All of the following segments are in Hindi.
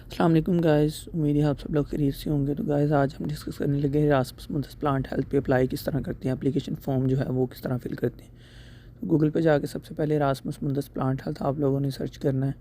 अस्सलाम वालेकुम गाइस, उम्मीद है आप सब लोग खैरियत से होंगे। तो गाइस आज हम डिस्कस करने लगे हैं एरास्मस मुंदस प्लांट हेल्थ पे अप्लाई किस तरह करते हैं, एप्लीकेशन फॉर्म जो है वो किस तरह फिल करते हैं। तो गूगल पे जाके सबसे पहले एरास्मस मुंदस प्लांट हेल्थ आप लोगों ने सर्च करना है।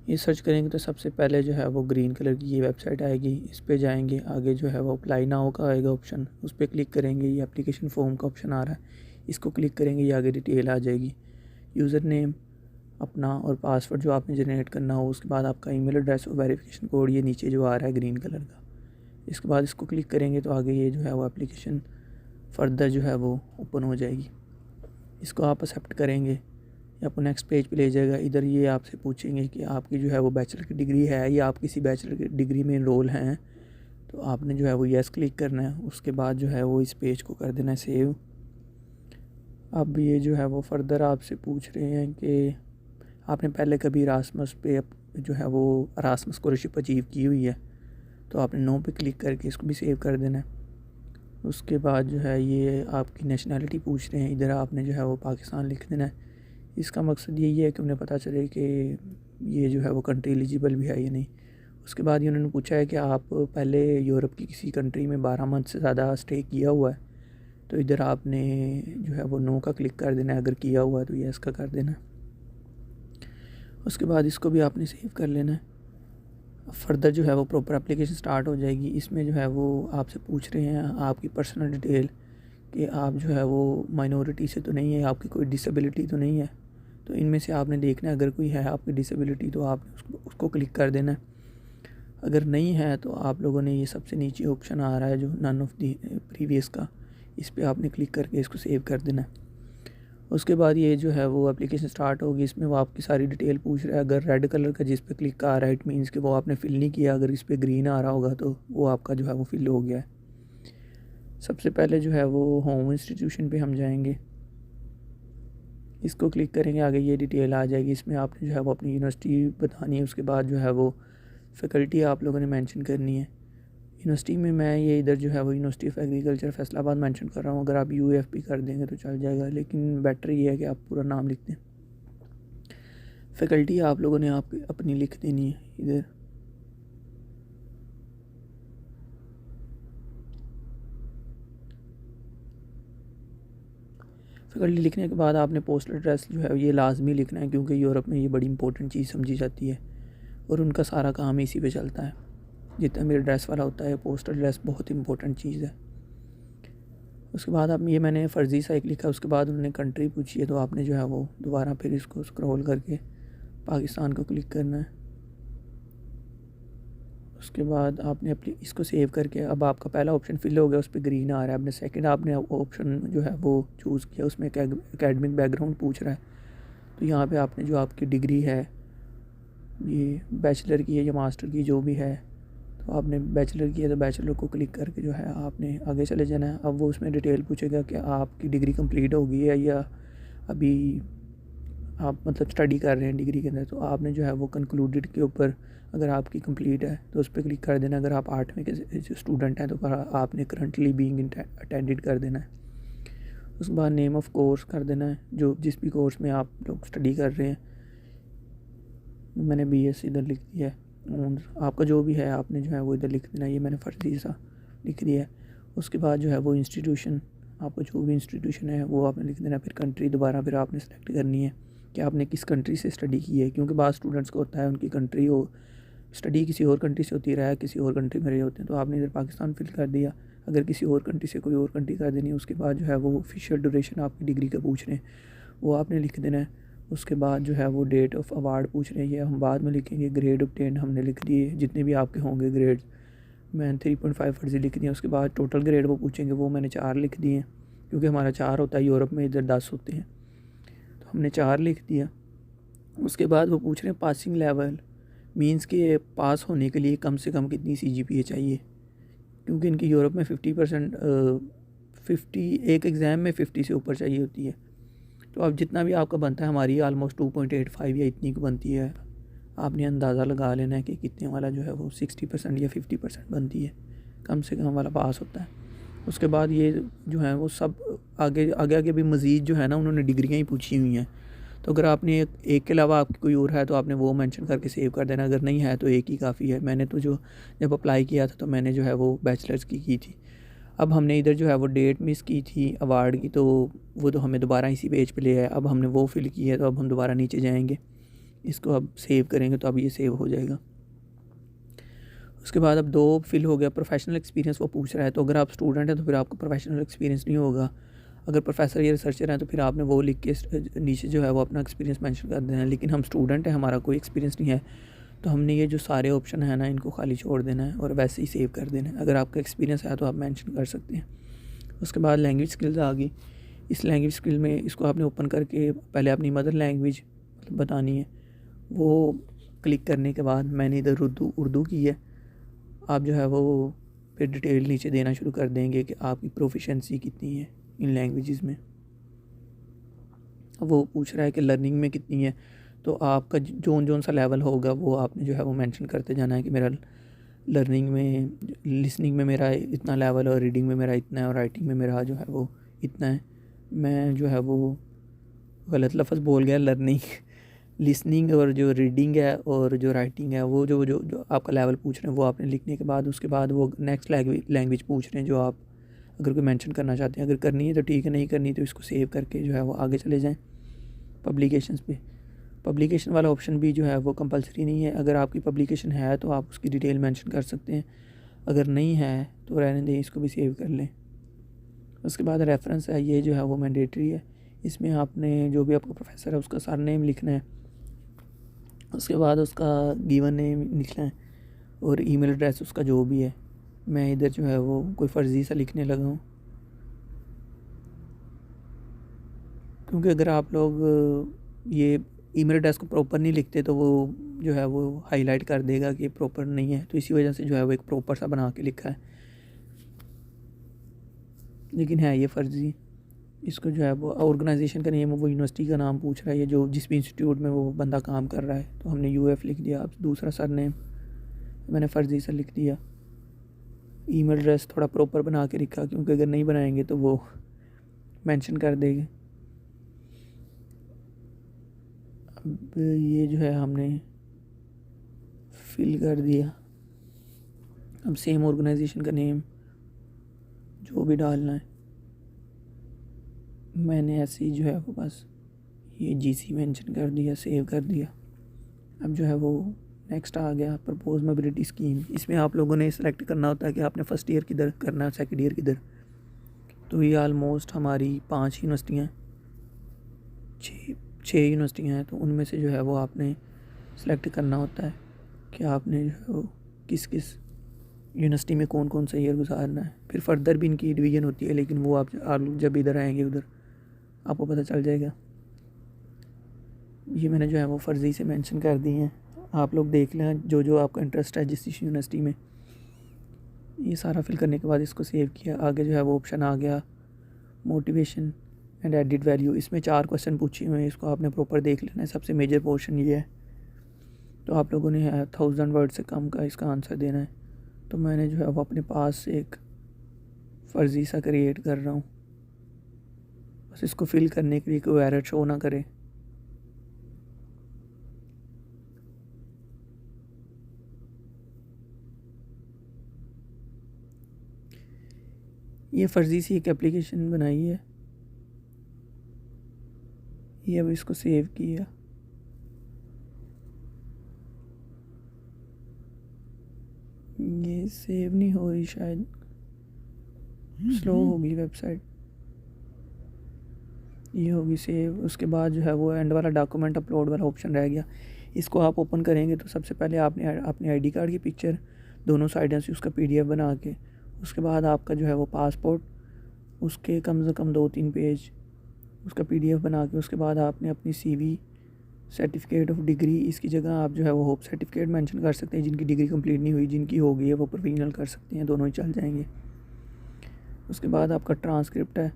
ये सर्च करेंगे तो सबसे पहले जो है वो ग्रीन कलर की ये वेबसाइट आएगी, इस पे जाएंगे। आगे जो है वो अप्लाई नाउ का आएगा ऑप्शन, उस पर क्लिक करेंगे। ये एप्लीकेशन फॉर्म का ऑप्शन आ रहा है, इसको क्लिक करेंगे। ये आगे डिटेल आ जाएगी, यूज़र नेम अपना और पासवर्ड जो आपने जनरेट करना हो, उसके बाद आपका ईमेल एड्रेस और वेरिफिकेशन कोड ये नीचे जो आ रहा है ग्रीन कलर का। इसके बाद इसको क्लिक करेंगे तो आगे ये जो है वो एप्लीकेशन फर्दर जो है वो ओपन हो जाएगी। इसको आप एक्सेप्ट करेंगे, ये आपको नेक्स्ट पेज पे ले जाएगा। इधर ये आपसे पूछेंगे कि आपकी जो है वो बैचलर की डिग्री है या आप किसी बैचलर की डिग्री में इनरोल हैं, तो आपने जो है वो येस क्लिक करना है। उसके बाद जो है वो इस पेज को कर देना है सेव। अब ये जो है वो फर्दर आपसे पूछ रहे हैं कि आपने पहले कभी एरास्मस पे जो है वो एरास्मस स्कॉलरशिप अचीव की हुई है, तो आपने नो पे क्लिक करके इसको भी सेव कर देना है। उसके बाद जो है ये आपकी नेशनैलिटी पूछ रहे हैं, इधर आपने जो है वो पाकिस्तान लिख देना है। इसका मकसद यही है कि उन्हें पता चले कि ये जो है वो कंट्री एलिजिबल भी है या नहीं। उसके बाद ये उन्होंने पूछा है कि आप पहले यूरोप की किसी कंट्री में 12 मंथ से ज़्यादा स्टे किया हुआ है, तो इधर आपने जो है वो नो का क्लिक कर देना है। अगर किया हुआ है तो येस का कर देना है। उसके बाद इसको भी आपने सेव कर लेना है। फर्दर जो है वो प्रॉपर एप्लीकेशन स्टार्ट हो जाएगी। इसमें जो है वो आपसे पूछ रहे हैं आपकी पर्सनल डिटेल कि आप जो है वो माइनॉरिटी से तो नहीं है, आपकी कोई डिसेबिलिटी तो नहीं है। तो इनमें से आपने देखना है, अगर कोई है आपकी डिसेबिलिटी तो आप उसको क्लिक कर देना है। अगर नहीं है तो आप लोगों ने ये सबसे नीचे ऑप्शन आ रहा है जो नन ऑफ दी प्रीवियस का, इस पर आपने क्लिक करके इसको सेव कर देना है। उसके बाद ये जो है वो एप्लीकेशन स्टार्ट होगी। इसमें वो आपकी सारी डिटेल पूछ रहा है। अगर रेड कलर का जिस पे क्लिक आ रहा है इट मीन्स कि वो आपने फिल नहीं किया। अगर इस पर ग्रीन आ रहा होगा तो वो आपका जो है वो फिल हो गया है। सबसे पहले जो है वो होम इंस्टीट्यूशन पे हम जाएंगे, इसको क्लिक करेंगे। आगे ये डिटेल आ जाएगी, इसमें आपने जो है वो अपनी यूनिवर्सिटी बतानी है। उसके बाद जो है वो फैकल्टी आप लोगों ने मेंशन करनी है। यूनिवर्सिटी में मैं ये इधर जो है वो university of agriculture Faisalabad mention कर रहा हूँ। अगर आप यूएफपी कर देंगे तो चल जाएगा, लेकिन बेटर ये है कि आप पूरा नाम लिख दें। फैकल्टी आप लोगों ने आप अपनी लिख देनी है इधर। फैकल्टी लिखने के बाद आपने पोस्टल एड्रेस जो है ये लाजमी लिखना है, क्योंकि यूरोप में ये बड़ी इंपॉर्टेंट चीज़ समझी जाती है और उनका सारा काम इसी पे चलता है। जितना भी एड्रेस वाला होता है, पोस्टल एड्रेस बहुत इंपॉर्टेंट चीज़ है। उसके बाद आप ये मैंने फ़र्ज़ी सा एक लिखा, उसके बाद उन्होंने कंट्री पूछी है, तो आपने जो है वो दोबारा फिर इसको स्क्रॉल करके पाकिस्तान को क्लिक करना है। उसके बाद आपने अपनी इसको सेव करके, अब आपका पहला ऑप्शन फिल हो गया, उस पर ग्रीन आ रहा है। आपने सेकंड आपने ऑप्शन जो है वो चूज़ किया, उसमें एकेडमिक बैकग्राउंड पूछ रहा है। तो यहाँ पे आपने जो आपकी डिग्री है ये बैचलर की है या मास्टर की जो भी है, तो आपने बैचलर की है तो बैचलर को क्लिक करके जो है आपने आगे चले जाना है। अब वो उसमें डिटेल पूछेगा कि आपकी डिग्री कंप्लीट हो गई है या अभी आप मतलब स्टडी कर रहे हैं डिग्री के अंदर, तो आपने जो है वो कंक्लूडेड के ऊपर अगर आपकी कंप्लीट है तो उस पर क्लिक कर देना। अगर आप 8वीं के स्टूडेंट हैं तो आपने करंटली बीइंग अटेंडेड कर देना है। उसके बाद नेम ऑफ़ कोर्स कर देना है, जो जिस भी कोर्स में आप लोग स्टडी कर रहे हैं। मैंने BS इधर लिख दिया है और आपका जो भी है आपने जो है वो इधर लिख देना है। ये मैंने फ़र्ज़ी सा लिख दिया है। उसके बाद जो है वो इंस्टीट्यूशन, आपको जो भी इंस्टीट्यूशन है वो आपने लिख देना। फिर कंट्री दोबारा फिर आपने सेलेक्ट करनी है कि आपने किस कंट्री से स्टडी की है, क्योंकि बाद स्टूडेंट्स को होता है उनकी कंट्री हो स्टडी किसी और कंट्री से होती रहा है, किसी और कंट्री में रहे होते हैं, तो आपने इधर पाकिस्तान फिल कर दिया। अगर किसी और कंट्री से कोई और कंट्री कर देनी है, उसके बाद जो है वो ऑफिशियल ड्यूरेशन आपकी डिग्री का पूछ रहे हैं, वो आपने लिख देना है। उसके बाद जो है वो डेट ऑफ अवार्ड पूछ रहे हैं, ये हम बाद में लिखेंगे। ग्रेड ऑब्टेन हमने लिख दिए, जितने भी आपके होंगे ग्रेड। मैंने 3.5 फर्जी लिख दिया। उसके बाद टोटल ग्रेड वो पूछेंगे, वो मैंने 4 लिख दिए क्योंकि हमारा 4 होता है, यूरोप में इधर 10 होते हैं, तो हमने 4 लिख दिया। उसके बाद वो पूछ रहे हैं पासिंग लेवल, मींस के पास होने के लिए कम से कम कितनी CGPA चाहिए, क्योंकि इनकी यूरोप में 50% 50 एक एग्ज़ाम में 50 से ऊपर चाहिए होती है। तो अब जितना भी आपका बनता है, हमारी ऑलमोस्ट 2.85 या इतनी की बनती है। आपने अंदाज़ा लगा लेना है कि कितने वाला जो है वो 60% या 50% बनती है, कम से कम वाला पास होता है। उसके बाद ये जो है वो सब आगे आगे आगे भी मज़ीद जो है ना उन्होंने डिग्रियाँ ही पूछी हुई हैं, तो अगर आपने एक के अलावा आपकी कोई और है तो आपने वो मेंशन करके सेव कर देना, अगर नहीं है तो एक ही काफ़ी है। मैंने तो जो जब अप्लाई किया था तो मैंने जो है वो बैचलर्स की थी। अब हमने इधर जो है वो डेट मिस की थी अवार्ड की, तो वो तो हमें दोबारा इसी पेज पे ले आया। अब हमने वो फिल की है तो अब हम दोबारा नीचे जाएंगे, इसको अब सेव करेंगे तो अब ये सेव हो जाएगा। उसके बाद अब 2 फिल हो गया। प्रोफेशनल एक्सपीरियंस वो पूछ रहा है, तो अगर आप स्टूडेंट हैं तो फिर आपको प्रोफेशनल एक्सपीरियंस नहीं होगा। अगर प्रोफेसर या रिसर्चर हैं तो फिर आपने वो लिख के नीचे जो है वो अपना एक्सपीरियंस मेंशन कर देना है। लेकिन हम स्टूडेंट हैं, हमारा कोई एक्सपीरियंस नहीं है, तो हमने ये जो सारे ऑप्शन है ना इनको खाली छोड़ देना है और वैसे ही सेव कर देना है। अगर आपका एक्सपीरियंस है तो आप मेंशन कर सकते हैं। उसके बाद लैंग्वेज स्किल्स आ गई। इस लैंग्वेज स्किल में इसको आपने ओपन करके पहले अपनी मदर लैंग्वेज मतलब बतानी है। वो क्लिक करने के बाद मैंने इधर उर्दू की है। आप जो है वो फिर डिटेल नीचे देना शुरू कर देंगे कि आपकी प्रोफिशेंसी कितनी है इन लैंग्वेजेस में। वो पूछ रहा है कि लर्निंग में कितनी है, तो आपका जोन सा लेवल होगा वो आपने जो है वो मेंशन करते जाना है कि मेरा लर्निंग में, लिसनिंग में मेरा इतना लेवल और रीडिंग में मेरा इतना है और राइटिंग में मेरा जो है वो इतना है। मैं जो है वो गलत लफ्ज़ बोल गया, लर्निंग लिसनिंग और जो रीडिंग है और जो राइटिंग है वो जो आपका लेवल पूछ रहे हैं वो आपने लिखने के बाद उसके बाद वो नेक्स्ट लैंग्वेज पूछ रहे हैं जो आप अगर कोई मेंशन करना चाहते हैं। अगर करनी है तो ठीक है, नहीं करनी तो इसको सेव करके जो है वो आगे चले जाएं पब्लिकेशंस पे। पब्लिकेशन वाला ऑप्शन भी जो है वो कंपलसरी नहीं है। अगर आपकी पब्लिकेशन है तो आप उसकी डिटेल मेंशन कर सकते हैं, अगर नहीं है तो रहने दें, इसको भी सेव कर लें। उसके बाद रेफरेंस है, ये जो है वो मैंडेटरी है। इसमें आपने जो भी आपका प्रोफेसर है उसका सरनेम लिखना है, उसके बाद उसका गिवन नेम लिखना है और ईमेल एड्रेस उसका जो भी है। मैं इधर जो है वो कोई फ़र्ज़ी सा लिखने लगा हूँ, क्योंकि अगर आप लोग ये ईमेल एड्रेस को प्रॉपर नहीं लिखते तो वो जो है वो हाईलाइट कर देगा कि प्रॉपर नहीं है, तो इसी वजह से जो है वो एक प्रॉपर सा बना के लिखा है, लेकिन है ये फ़र्ज़ी। इसको जो है वो ऑर्गेनाइजेशन का नेम, वो यूनिवर्सिटी का नाम पूछ रहा है, ये जो जिस भी इंस्टीट्यूट में वो बंदा काम कर रहा है, तो हमने यूएफ लिख दिया। अब दूसरा सरनेम मैंने फ़र्ज़ी सा लिख दिया। ईमेल एड्रेस थोड़ा प्रॉपर बना के लिखा, क्योंकि अगर नहीं बनाएंगे तो वो मेंशन कर देंगे। अब ये जो है हमने फिल कर दिया। अब सेम ऑर्गेनाइजेशन का नेम जो भी डालना है, मैंने ऐसे ही जो है वो बस ये जीसी मेंशन कर दिया, सेव कर दिया। अब जो है वो नेक्स्ट आ गया प्रपोज मोबिलिटी स्कीम। इसमें आप लोगों ने सेलेक्ट करना होता है कि आपने फ़र्स्ट ईयर किधर करना है, सेकंड ईयर किधर। तो ये ऑलमोस्ट हमारी 5 यूनिवर्सिटियाँ, 6 यूनिवर्सिटियाँ हैं, तो उनमें से जो है वो आपने सेलेक्ट करना होता है कि आपने जो है वो किस किस यूनिवर्सिटी में कौन कौन सा ईयर गुजारना है। फिर फर्दर भी इनकी डिवीज़न होती है, लेकिन वो आप लोग जब इधर आएंगे उधर आपको पता चल जाएगा। ये मैंने जो है वो फ़र्ज़ी से मेंशन कर दी हैं, आप लोग देख लें जो आपका इंटरेस्ट है जिस यूनिवर्सिटी में। ये सारा फिल करने के बाद इसको सेव किया। आगे जो है वो ऑप्शन आ गया मोटिवेशन एंड एडिड वैल्यू। इसमें 4 क्वेश्चन पूछे हुए हैं, इसको आपने प्रॉपर देख लेना है। सबसे मेजर पोर्शन ये है, तो आप लोगों ने 1000 वर्ड से कम का इसका आंसर देना है। तो मैंने जो है वो अपने पास से एक फ़र्ज़ी सा क्रिएट कर रहा हूँ, बस इसको फिल करने के लिए कोई एरर शो ना करे। ये फ़र्ज़ी सी एक एप्लीकेशन बनाई है, ये अब इसको सेव किया। ये सेव नहीं हो रही, शायद स्लो होगी वेबसाइट। ये होगी सेव। उसके बाद जो है वो एंड वाला डॉक्यूमेंट अपलोड वाला ऑप्शन रह गया। इसको आप ओपन करेंगे तो सबसे पहले आपने अपने आईडी कार्ड की पिक्चर दोनों साइडों से उसका पीडीएफ बना के, उसके बाद आपका जो है वो पासपोर्ट, उसके कम से कम 2-3 पेज उसका पीडीएफ बना के, उसके बाद आपने अपनी सीवी, सर्टिफिकेट ऑफ डिग्री, इसकी जगह आप जो है वो होप सर्टिफिकेट मेंशन कर सकते हैं। जिनकी डिग्री कंप्लीट नहीं हुई, जिनकी हो गई है वो प्रोविजनल कर सकते हैं, दोनों ही चल जाएंगे। उसके बाद आपका ट्रांसक्रिप्ट है,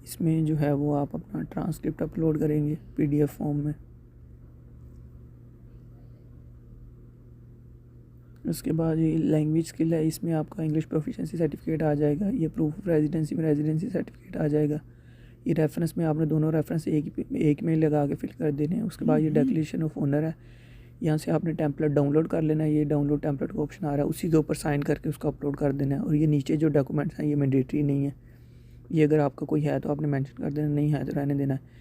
इसमें जो है वो आप अपना ट्रांसक्रिप्ट अपलोड करेंगे पीडीएफ फॉर्म में। उसके बाद ये लैंग्वेज स्किल है, इसमें आपका इंग्लिश प्रोफिशिएंसी सर्टिफिकेट आ जाएगा, ये प्रूफ ऑफ रेजिडेंसी में रेजिडेंसी सर्टिफिकेट आ जाएगा, ये रेफरेंस में आपने दोनों रेफरेंस एक में लगा के फिल कर देने हैं। उसके बाद ये डिक्लेरेशन ऑफ ओनर है, यहाँ से आपने टेम्पलेट डाउनलोड कर लेना है। ये डाउनलोड टेम्पलेट का ऑप्शन आ रहा है, उसी के ऊपर साइन करके उसको अपलोड कर देना है। और ये नीचे जो डॉक्यूमेंट्स हैं ये मैंडेटरी नहीं है, ये अगर आपका कोई है तो आपने मेंशन कर देना, नहीं है तो रहने देना है।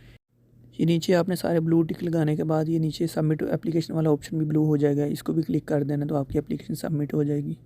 ये नीचे आपने सारे ब्लू टिक लगाने के बाद ये नीचे सबमिट एप्लीकेशन वाला ऑप्शन भी ब्लू हो जाएगा, इसको भी क्लिक कर देना तो आपकी एप्लीकेशन सबमिट हो जाएगी।